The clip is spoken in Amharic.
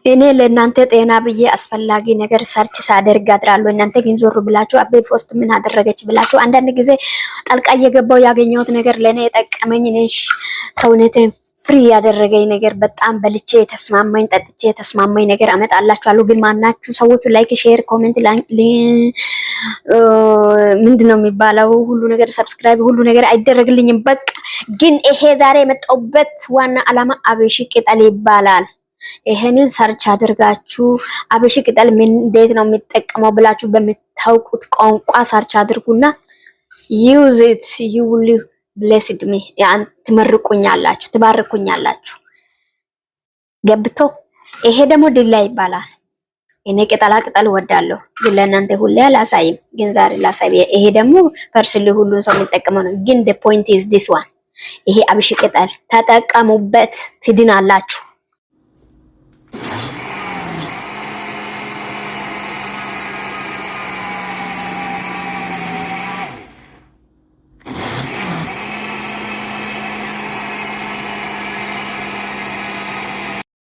እኔ ለእናንተ ጤና ብዬ አስፈላጊ ነገር ሰርች ሳደርግ አድራለሁ። እናንተ ግን ዞር ብላችሁ አቤ ፖስት ምን አደረገች ብላችሁ አንዳንድ ጊዜ ጣልቃ እየገባው ያገኘሁት ነገር ለኔ የጠቀመኝ ነሽ ሰውነቴን ፍሪ ያደረገኝ ነገር በጣም በልቼ የተስማማኝ ጠጥቼ የተስማማኝ ነገር አመጣላችኋለሁ። ግን ማናችሁ ሰዎቹ ላይክ፣ ሼር፣ ኮሜንት ምንድነው የሚባለው ሁሉ ነገር ሰብስክራይብ ሁሉ ነገር አይደረግልኝም። በቃ ግን ይሄ ዛሬ የመጣሁበት ዋና ዓላማ አብሽ ቅጠል ይባላል። ይሄንን ሰርች አድርጋችሁ አብሽ ቅጠል ምን እንዴት ነው የሚጠቀመው ብላችሁ በምታውቁት ቋንቋ ሰርች አድርጉና ዩዝ ኢት ዩ ዊል ብሌስድ ሚ ያን ትመርቁኛላችሁ፣ ትባርኩኛላችሁ። ገብቶ ይሄ ደግሞ ድላ ይባላል። እኔ ቅጠላ ቅጠል ወዳለሁ ግን ለእናንተ ሁሌ አላሳይም፣ ግን ዛሬ ላሳይ። ይሄ ደግሞ ፐርስሊ ሁሉን ሰው የሚጠቀመው ነው። ግን the point is this one ይሄ አብሽ ቅጠል ተጠቀሙበት፣ ትድናላችሁ።